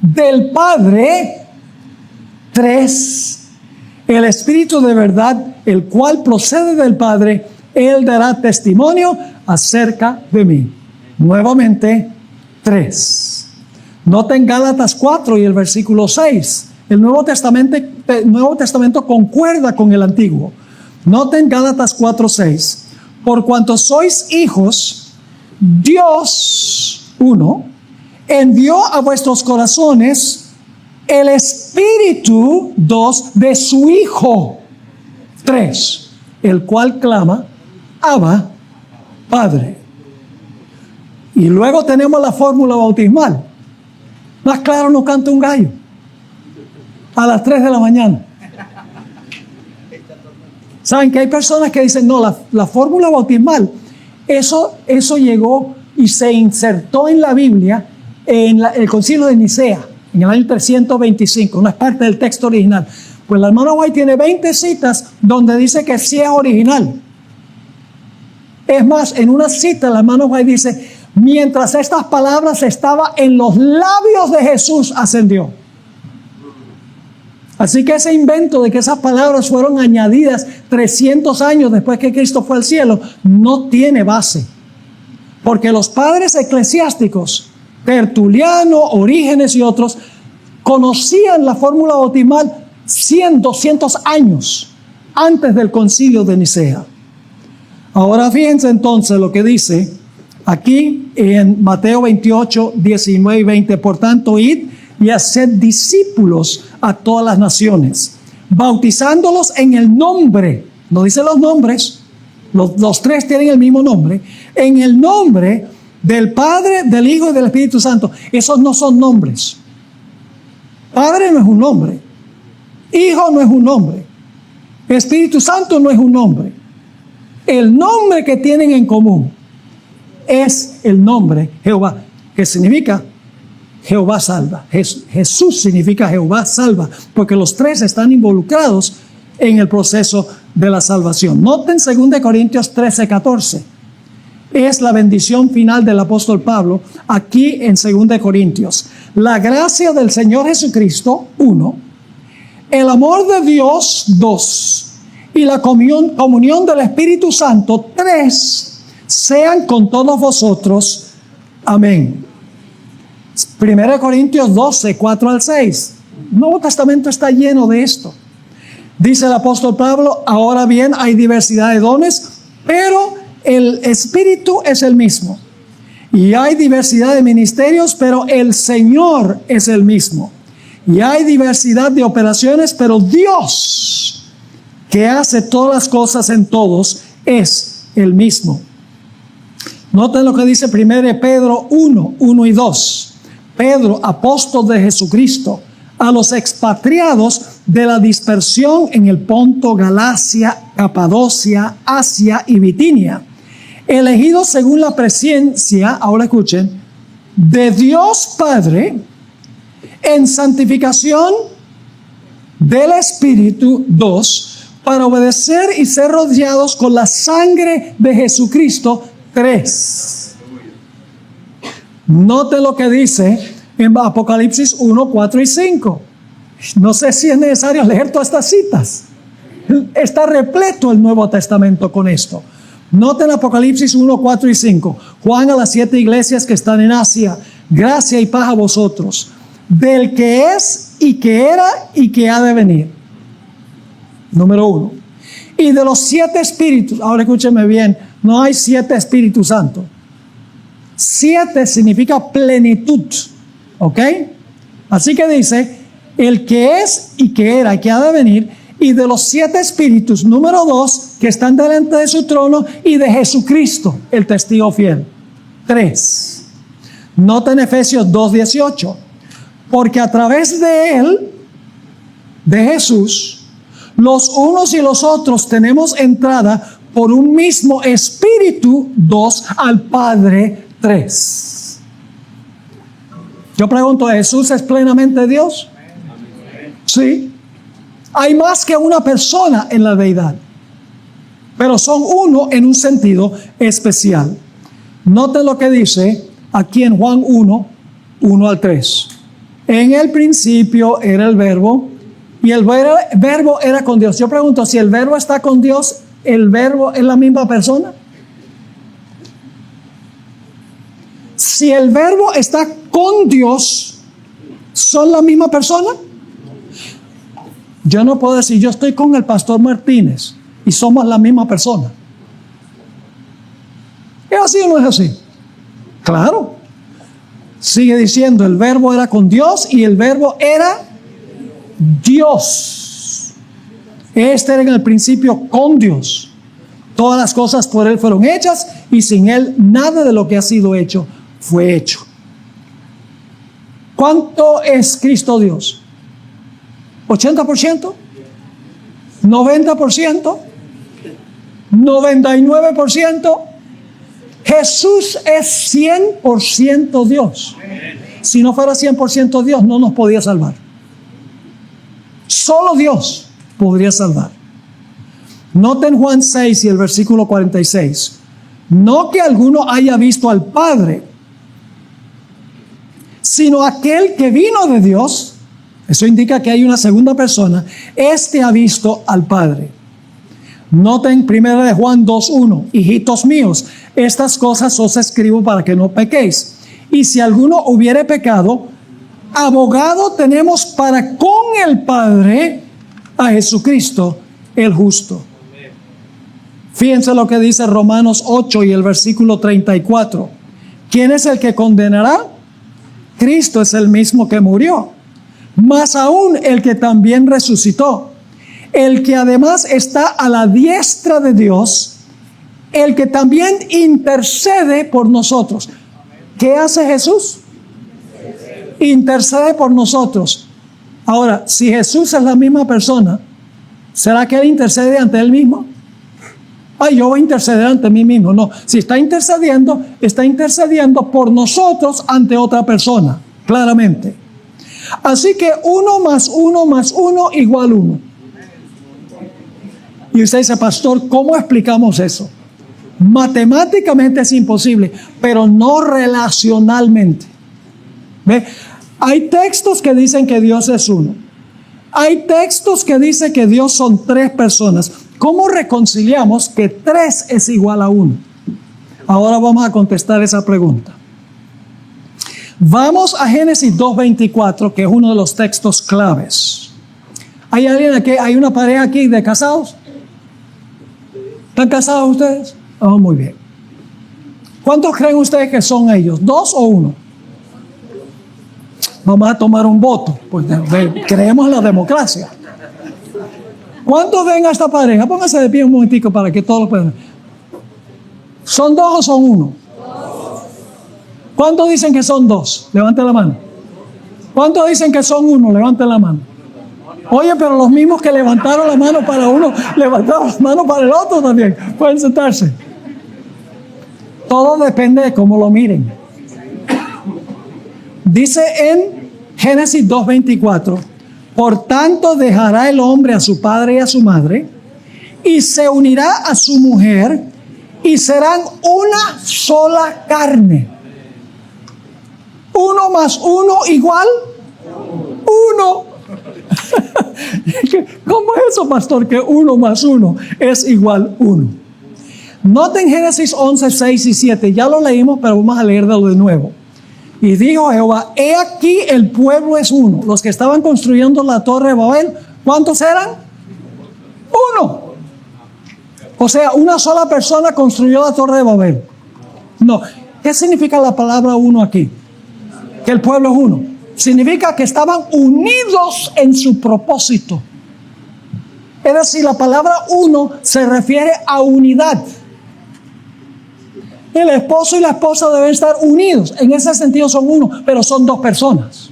del Padre, 3, el Espíritu de verdad, el cual procede del Padre, Él dará testimonio acerca de mí. Nuevamente, 3. Noten Gálatas 4 y el versículo 6. El Nuevo Testamento concuerda con el Antiguo. Noten Gálatas 4, 6. Por cuanto sois hijos, Dios, 1, envió a vuestros corazones el Espíritu, 2, de su Hijo, 3, el cual clama: Abba, Padre. Y luego tenemos la fórmula bautismal. Más claro no canta un gallo a las 3 de la mañana. Saben que hay personas que dicen: no, la fórmula bautismal, eso llegó y se insertó en la Biblia en el Concilio de Nicea en el año 325, no es parte del texto original. Pues el hermano White tiene 20 citas donde dice que sí es original. Es más, en una cita el hermano White dice: mientras estas palabras estaban en los labios de Jesús, ascendió. Así que ese invento de que esas palabras fueron añadidas 300 años después que Cristo fue al cielo, no tiene base. Porque los padres eclesiásticos, Tertuliano, Orígenes y otros, conocían la fórmula bautismal 100, 200 años antes del concilio de Nicea. Ahora fíjense entonces lo que dice aquí en Mateo 28, 19 y 20. Por tanto, id y haced discípulos a todas las naciones, bautizándolos en el nombre, no dice los nombres, los tres tienen el mismo nombre, en el nombre del Padre, del Hijo y del Espíritu Santo. Esos no son nombres. Padre no es un nombre, Hijo no es un nombre, Espíritu Santo no es un nombre. El nombre que tienen en común es el nombre Jehová, que significa Jehová salva. Jesús significa Jehová salva, porque los tres están involucrados en el proceso de la salvación. Noten 2 Corintios 13, 14. Es la bendición final del apóstol Pablo aquí en 2 Corintios. La gracia del Señor Jesucristo, 1. El amor de Dios, 2. Y la comunión del Espíritu Santo, 3. Sean con todos vosotros. Amén. 1 Corintios 12, 4 al 6. El Nuevo Testamento está lleno de esto. Dice el apóstol Pablo: ahora bien, hay diversidad de dones, pero el Espíritu es el mismo. Y hay diversidad de ministerios, pero el Señor es el mismo. Y hay diversidad de operaciones, pero Dios, que hace todas las cosas en todos, es el mismo. Noten lo que dice 1 Pedro 1, 1 y 2. Pedro, apóstol de Jesucristo, a los expatriados de la dispersión en el Ponto, Galacia, Capadocia, Asia y Bitinia, elegidos según la presencia, ahora escuchen, de Dios Padre, en santificación del Espíritu, 2, para obedecer y ser rodeados con la sangre de Jesucristo, 3. Note lo que dice en Apocalipsis 1, 4 y 5. No sé si es necesario leer todas estas citas. Está repleto el Nuevo Testamento con esto. Noten Apocalipsis 1, 4 y 5. Juan a las 7 iglesias que están en Asia: gracia y paz a vosotros, del que es y que era y que ha de venir. Número 1. Y de los 7 espíritus. Ahora escúchenme bien, no hay 7 Espíritus Santos. 7 significa plenitud, ¿ok? Así que dice, el que es y que era y que ha de venir, y de los 7 espíritus, número 2, que están delante de su trono, y de Jesucristo, el testigo fiel, 3. Nota en Efesios 2:18, porque a través de él, de Jesús, los unos y los otros tenemos entrada por un mismo espíritu, 2, al Padre, 3. Yo pregunto, ¿Jesús es plenamente Dios? Sí. Hay más que una persona en la deidad, pero son uno en un sentido especial. Noten lo que dice aquí en Juan 1, 1 al 3. En el principio era el verbo, y el verbo era con Dios. Yo pregunto, si el verbo está con Dios, ¿el verbo es la misma persona? Si el verbo está con Dios, ¿son la misma persona? Yo no puedo decir, yo estoy con el pastor Martínez y somos la misma persona. ¿Es así o no es así? Claro. Sigue diciendo, el verbo era con Dios y el verbo era Dios. Este era en el principio con Dios. Todas las cosas por Él fueron hechas y sin Él nada de lo que ha sido hecho fue hecho. ¿Cuánto es Cristo Dios? ¿80%? ¿90%? ¿99%? Jesús es 100% Dios. Si no fuera 100% Dios, no nos podía salvar. Solo Dios podría salvar. Noten Juan 6 y el versículo 46. No que alguno haya visto al Padre, sino aquel que vino de Dios. Eso indica que hay una segunda persona. Este ha visto al Padre. Noten 1 de Juan 2:1. Hijitos míos, estas cosas os escribo para que no pequéis. Y si alguno hubiere pecado, abogado tenemos para con el Padre a Jesucristo el justo. Fíjense lo que dice Romanos 8 y el versículo 34. ¿Quién es el que condenará? Cristo es el mismo que murió, más aún el que también resucitó, el que además está a la diestra de Dios, el que también intercede por nosotros. ¿Qué hace Jesús? Intercede por nosotros. Ahora, si Jesús es la misma persona, ¿será que Él intercede ante Él mismo? Ay, yo voy a interceder ante mí mismo. No, si está intercediendo por nosotros ante otra persona, claramente. Así que 1 más 1 más 1 igual 1. Y usted dice, pastor, ¿cómo explicamos eso? Matemáticamente es imposible, pero no relacionalmente. ¿Ve? Hay textos que dicen que Dios es uno. Hay textos que dicen que Dios son 3 personas. ¿Cómo reconciliamos que 3 es igual a 1? Ahora vamos a contestar esa pregunta. Vamos a Génesis 2:24, que es uno de los textos claves. ¿Hay alguien aquí? ¿Hay una pareja aquí de casados? ¿Están casados ustedes? Oh, muy bien. ¿Cuántos creen ustedes que son ellos? ¿2 o 1? Vamos a tomar un voto, pues creemos en la democracia. ¿Cuántos ven a esta pareja? Pónganse de pie un momentico para que todos lo puedan. ¿Son 2 o son 1? ¿Cuántos dicen que son 2? Levanten la mano. ¿Cuántos dicen que son 1? Levanten la mano. Oye, pero los mismos que levantaron la mano para uno, levantaron la mano para el otro también. Pueden sentarse. Todo depende de cómo lo miren. Dice en Génesis 2:24, por tanto dejará el hombre a su padre y a su madre, y se unirá a su mujer, y serán una sola carne. 1 más 1 igual 1. ¿Cómo es eso, pastor? Que 1 más 1 es igual 1. Noten Génesis 11, 6 y 7. Ya lo leímos, pero vamos a leerlo de nuevo. Y dijo Jehová, he aquí el pueblo es uno. Los que estaban construyendo la torre de Babel, ¿cuántos eran? 1. O sea, una sola persona construyó la torre de Babel. No. ¿Qué significa la palabra 1 aquí? Que el pueblo es 1. Significa que estaban unidos en su propósito. Es decir, la palabra 1 se refiere a unidad. El esposo y la esposa deben estar unidos. En ese sentido son 1, pero son 2 personas.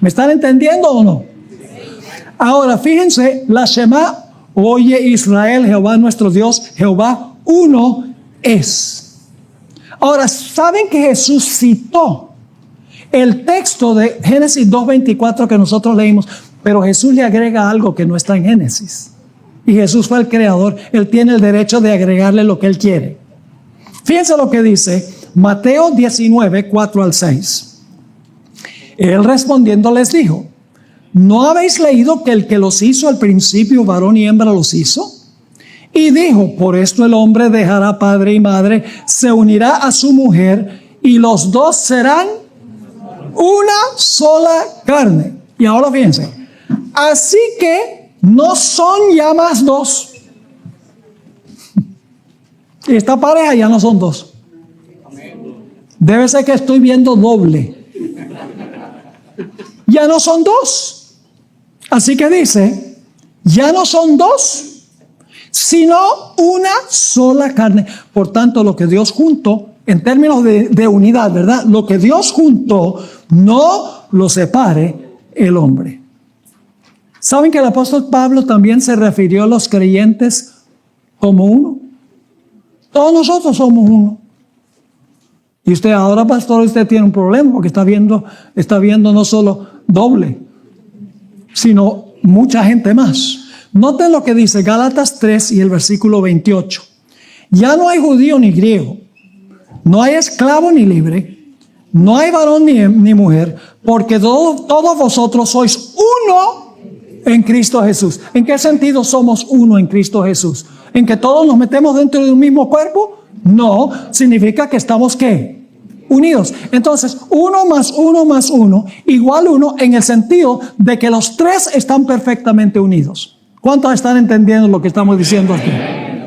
¿Me están entendiendo o no? Ahora, fíjense, la Shema, oye Israel, Jehová nuestro Dios, Jehová uno es. Ahora, ¿saben que Jesús citó el texto de Génesis 2:24 que nosotros leímos? Pero Jesús le agrega algo que no está en Génesis. Y Jesús fue el creador. Él tiene el derecho de agregarle lo que Él quiere. Fíjense lo que dice Mateo 19, 4 al 6. Él respondiendo les dijo, ¿no habéis leído que el que los hizo al principio, varón y hembra los hizo? Y dijo, por esto el hombre dejará padre y madre, se unirá a su mujer, y los dos serán una sola carne. Y ahora fíjense, así que no son ya más 2. Esta pareja ya no son 2. Debe ser que estoy viendo doble. Ya no son 2. Así que dice, ya no son 2, sino una sola carne. Por tanto, lo que Dios juntó, en términos de unidad, ¿verdad? Lo que Dios juntó, no lo separe el hombre. ¿Saben que el apóstol Pablo también se refirió a los creyentes como uno? Todos nosotros somos uno. Y usted ahora, pastor, usted tiene un problema porque está viendo no solo doble, sino mucha gente más. Noten lo que dice Gálatas 3 y el versículo 28. Ya no hay judío ni griego, no hay esclavo ni libre, no hay varón ni mujer, porque todos vosotros sois uno en Cristo Jesús. ¿En qué sentido somos uno en Cristo Jesús? ¿En que todos nos metemos dentro de un mismo cuerpo? No, significa que estamos ¿qué? Unidos. Entonces, 1 más 1 más 1 igual 1 en el sentido de que los tres están perfectamente unidos. ¿Cuántos están entendiendo lo que estamos diciendo aquí?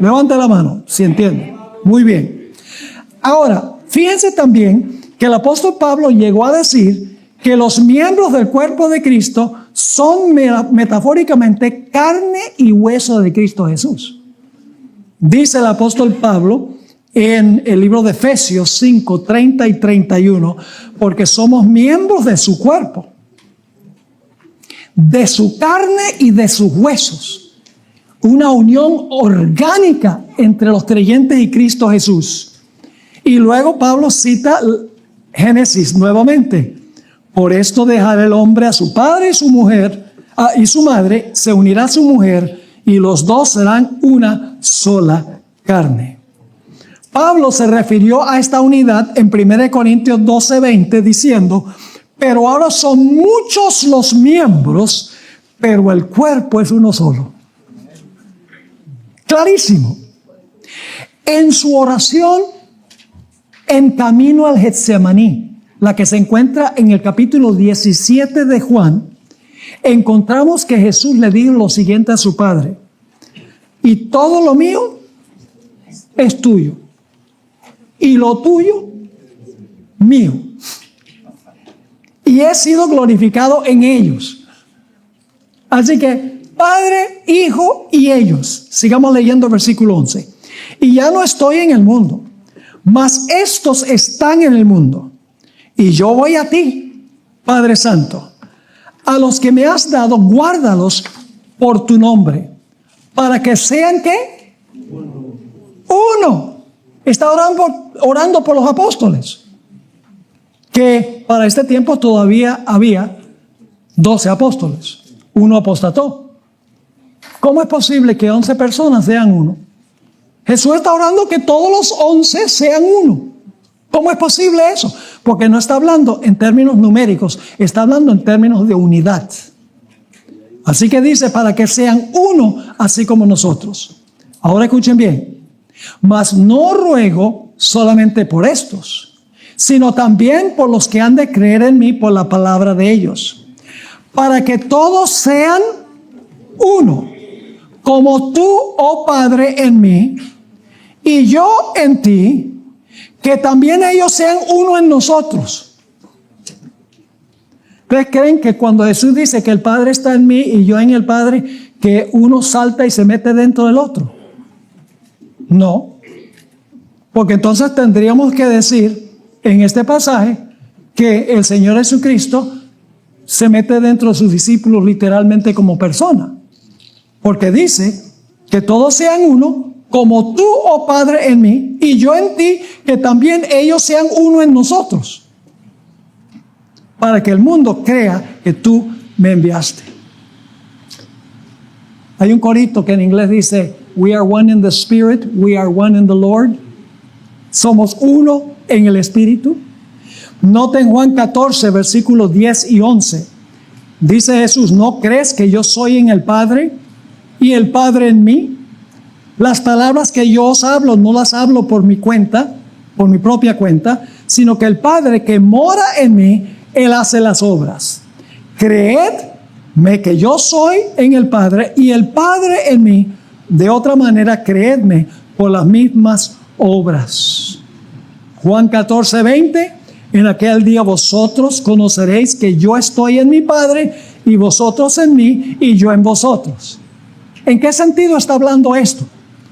Levante la mano, si entiende. Muy bien. Ahora, fíjense también que el apóstol Pablo llegó a decir que los miembros del cuerpo de Cristo son metafóricamente carne y hueso de Cristo Jesús. Dice el apóstol Pablo en el libro de Efesios 5, 30 y 31, porque somos miembros de su cuerpo, de su carne y de sus huesos. Una unión orgánica entre los creyentes y Cristo Jesús. Y luego Pablo cita Génesis nuevamente. Por esto dejará el hombre a su padre y su mujer, y su madre, se unirá a su mujer, y los dos serán una sola carne. Pablo se refirió a esta unidad en 1 Corintios 12:20 diciendo, pero ahora son muchos los miembros, pero el cuerpo es uno solo. Clarísimo. En su oración en camino al Getsemaní, la que se encuentra en el capítulo 17 de Juan, encontramos que Jesús le dijo lo siguiente a su Padre: y todo lo mío es tuyo, y lo tuyo, mío. Y he sido glorificado en ellos. Así que, Padre, Hijo y ellos. Sigamos leyendo el versículo 11. Y ya no estoy en el mundo, mas estos están en el mundo. Y yo voy a ti, Padre Santo. A los que me has dado, guárdalos por tu nombre, para que sean, ¿qué? Uno. Está orando por los apóstoles, que para este tiempo todavía había 12 apóstoles. Uno apostató. ¿Cómo es posible que 11 personas sean uno? Jesús está orando que todos los 11 sean uno. ¿Cómo es posible eso? Porque no está hablando en términos numéricos, está hablando en términos de unidad. Así que dice, para que sean uno, así como nosotros. Ahora escuchen bien. Mas no ruego solamente por estos, sino también por los que han de creer en mí por la palabra de ellos, para que todos sean uno, como tú, oh Padre, en mí, y yo en ti, que también ellos sean uno en nosotros. ¿Ustedes creen que cuando Jesús dice que el Padre está en mí y yo en el Padre, que uno salta y se mete dentro del otro? No, porque entonces tendríamos que decir en este pasaje que el Señor Jesucristo se mete dentro de sus discípulos literalmente como persona, porque dice que todos sean uno, como tú, oh Padre, en mí, y yo en ti, que también ellos sean uno en nosotros, para que el mundo crea que tú me enviaste. Hay un corito que en inglés dice, we are one in the Spirit, we are one in the Lord. Somos uno en el Espíritu. Noten Juan 14, versículos 10 y 11. Dice Jesús, ¿no crees que yo soy en el Padre y el Padre en mí? Las palabras que yo os hablo, no las hablo por mi cuenta, por mi propia cuenta, sino que el Padre que mora en mí, Él hace las obras. Creedme que yo soy en el Padre y el Padre en mí. De otra manera, creedme por las mismas obras. Juan 14, 20. En aquel día vosotros conoceréis que yo estoy en mi Padre y vosotros en mí y yo en vosotros. ¿En qué sentido está hablando esto?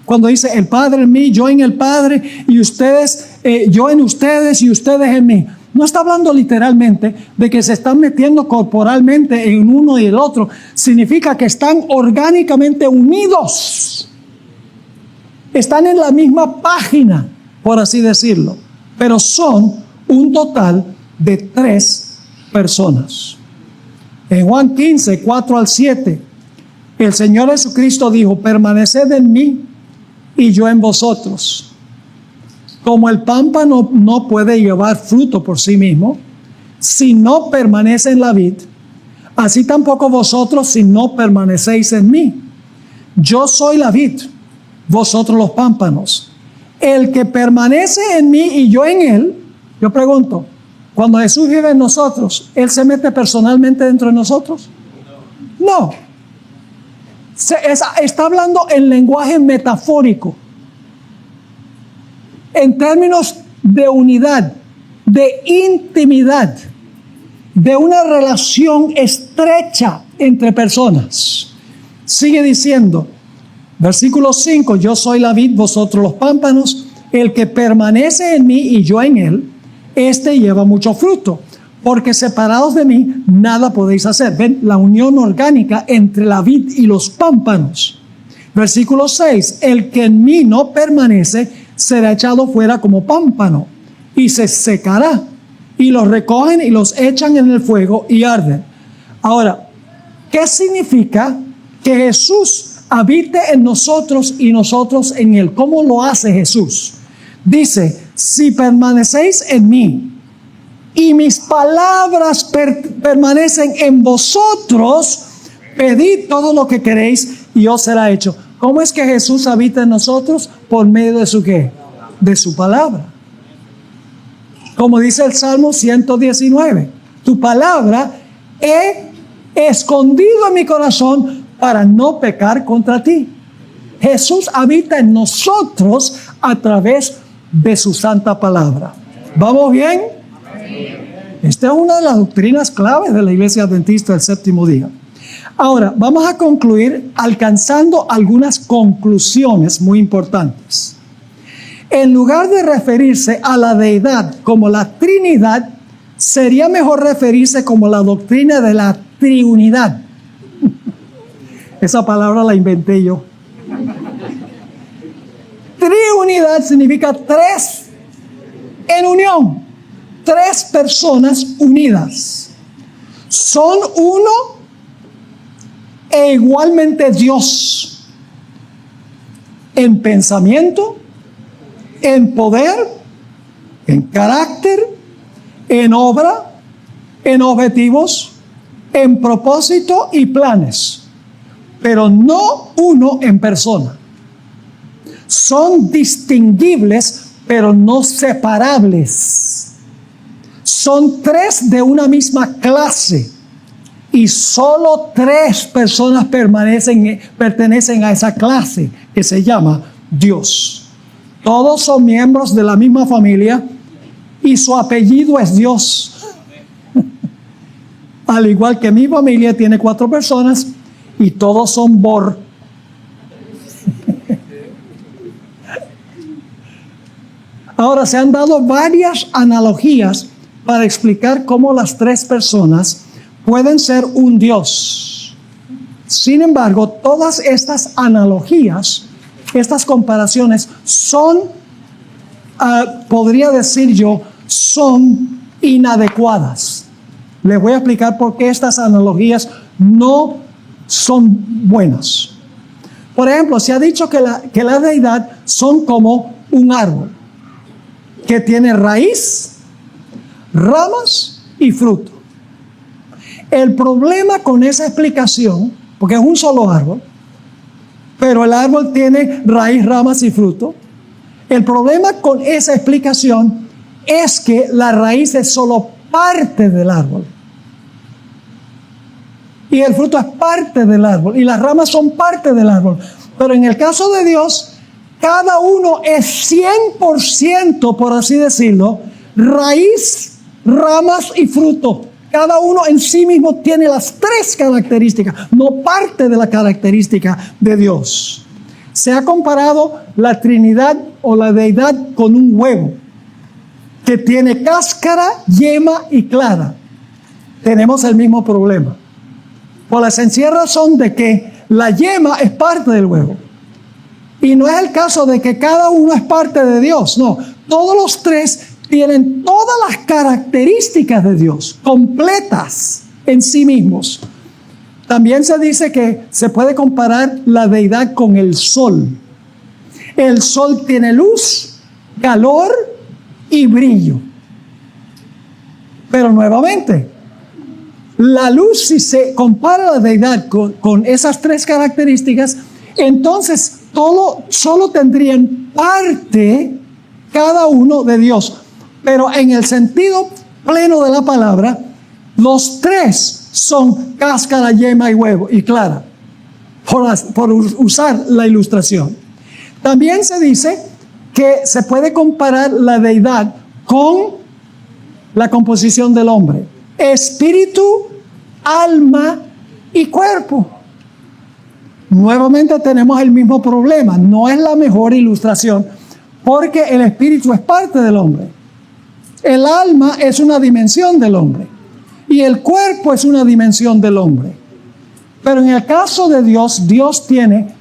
Cuando dice el Padre en mí, yo en el Padre y ustedes, yo en ustedes y ustedes en mí. No está hablando literalmente de que se están metiendo corporalmente en uno y el otro. Significa que están orgánicamente unidos. Están en la misma página, por así decirlo. Pero son un total de 3 personas. En Juan 15, 4 al 7, el Señor Jesucristo dijo, permaneced en mí y yo en vosotros. Como el pámpano no puede llevar fruto por sí mismo, si no permanece en la vid, así tampoco vosotros si no permanecéis en mí. Yo soy la vid, vosotros los pámpanos. El que permanece en mí y yo en él, yo pregunto, cuando Jesús vive en nosotros, ¿Él se mete personalmente dentro de nosotros? No. Está hablando en lenguaje metafórico, en términos de unidad, de intimidad, de una relación estrecha entre personas. Sigue diciendo, versículo 5, yo soy la vid, vosotros los pámpanos, el que permanece en mí y yo en él, este lleva mucho fruto, porque separados de mí nada podéis hacer. Ven la unión orgánica entre la vid y los pámpanos. Versículo 6, el que en mí no permanece será echado fuera como pámpano y se secará, y los recogen y los echan en el fuego y arden. Ahora, ¿qué significa que Jesús habite en nosotros y nosotros en él? ¿Cómo lo hace Jesús? Dice, si permanecéis en mí y mis palabras permanecen en vosotros, pedid todo lo que queréis y os será hecho. ¿Cómo es que Jesús habita en nosotros? Por medio de su ¿qué? De su palabra. Como dice el Salmo 119, tu palabra he escondido en mi corazón para no pecar contra ti. Jesús habita en nosotros a través de su santa palabra. ¿Vamos bien? Esta es una de las doctrinas claves de la Iglesia Adventista del Séptimo Día. Ahora, vamos a concluir alcanzando algunas conclusiones muy importantes. En lugar de referirse a la deidad como la Trinidad, sería mejor referirse como la doctrina de la triunidad. Esa palabra la inventé yo. Triunidad significa tres en unión, tres personas unidas. Son uno e igualmente Dios en pensamiento, en poder, en carácter, en obra, en objetivos, en propósito y planes, pero no uno en persona. Son distinguibles, pero no separables. Son tres de una misma clase y solo tres personas pertenecen a esa clase que se llama Dios. Todos son miembros de la misma familia y su apellido es Dios. Al igual que mi familia tiene 4 personas y todos son Bor. Ahora, se han dado varias analogías para explicar cómo las tres personas pueden ser un Dios. Sin embargo, todas estas analogías, estas comparaciones son, podría decir yo, son inadecuadas. Les voy a explicar por qué estas analogías no son buenas. Por ejemplo, se ha dicho que la deidad son como un árbol que tiene raíz, ramas y fruto. El problema con esa explicación, porque es un solo árbol, pero el árbol tiene raíz, ramas y fruto. El problema con esa explicación es que la raíz es solo parte del árbol. Y el fruto es parte del árbol. Y las ramas son parte del árbol. Pero en el caso de Dios, cada uno es 100%, por así decirlo, raíz, ramas y fruto. Cada uno en sí mismo tiene las tres características, no parte de la característica de Dios. Se ha comparado la Trinidad o la deidad con un huevo que tiene cáscara, yema y clara. Tenemos el mismo problema, por la sencilla razón de que la yema es parte del huevo. Y no es el caso de que cada uno es parte de Dios, no. Todos los tres tienen todas las características de Dios, completas en sí mismos. También se dice que se puede comparar la deidad con el sol. El sol tiene luz, calor y brillo. Pero nuevamente, la luz, si se compara la deidad con esas tres características, entonces solo tendrían parte cada uno de Dios. Pero en el sentido pleno de la palabra, los tres son cáscara, yema y huevo y clara, por usar la ilustración. También se dice que se puede comparar la deidad con la composición del hombre: espíritu, alma y cuerpo. Nuevamente tenemos el mismo problema. No es la mejor ilustración porque el espíritu es parte del hombre. El alma es una dimensión del hombre y el cuerpo es una dimensión del hombre. Pero en el caso de Dios, Dios tiene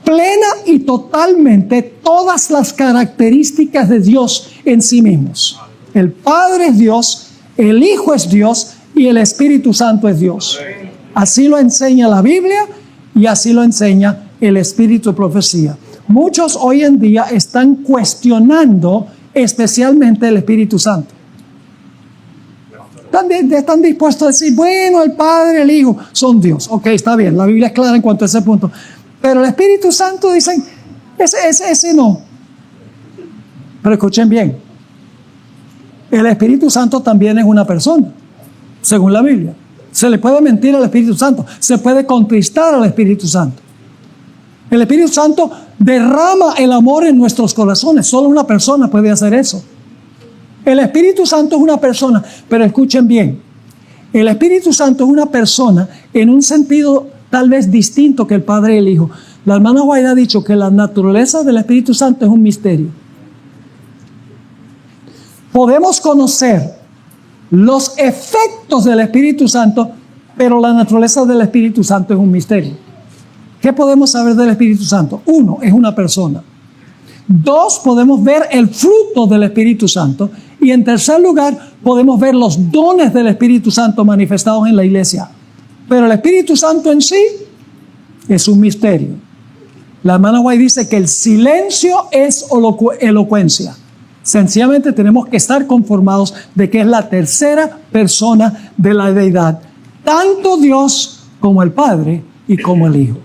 plena y totalmente todas las características de Dios en sí mismos. El Padre es Dios, el Hijo es Dios y el Espíritu Santo es Dios. Así lo enseña la Biblia y así lo enseña el Espíritu de Profecía. Muchos hoy en día están cuestionando especialmente el Espíritu Santo. Están dispuestos a decir, bueno, el Padre, el Hijo son Dios. Ok, está bien, la Biblia es clara en cuanto a ese punto. Pero el Espíritu Santo dicen, ese no. Pero escuchen bien, el Espíritu Santo también es una persona, según la Biblia. Se le puede mentir al Espíritu Santo, se puede contristar al Espíritu Santo. El Espíritu Santo derrama el amor en nuestros corazones. Solo una persona puede hacer eso. El Espíritu Santo es una persona, pero escuchen bien, el Espíritu Santo es una persona en un sentido tal vez distinto que el Padre y el Hijo. La hermana White ha dicho que la naturaleza del Espíritu Santo es un misterio. Podemos conocer los efectos del Espíritu Santo, pero la naturaleza del Espíritu Santo es un misterio. ¿Qué podemos saber del Espíritu Santo? 1, es una persona. 2, podemos ver el fruto del Espíritu Santo. Y en tercer lugar, podemos ver los dones del Espíritu Santo manifestados en la iglesia. Pero el Espíritu Santo en sí es un misterio. La hermana White dice que el silencio es elocuencia. Sencillamente tenemos que estar conformados de que es la tercera persona de la deidad, tanto Dios como el Padre y como el Hijo.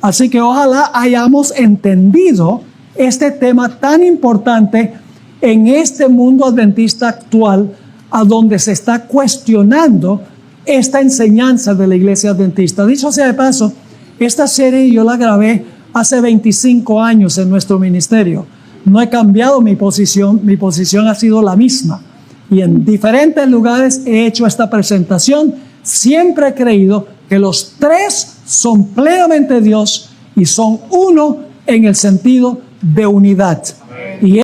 Así que ojalá hayamos entendido este tema tan importante en este mundo adventista actual, a donde se está cuestionando esta enseñanza de la iglesia adventista. Dicho sea de paso, esta serie yo la grabé hace 25 años en nuestro ministerio. No he cambiado mi posición ha sido la misma. Y en diferentes lugares he hecho esta presentación. Siempre he creído que los tres son plenamente Dios y son uno en el sentido de unidad.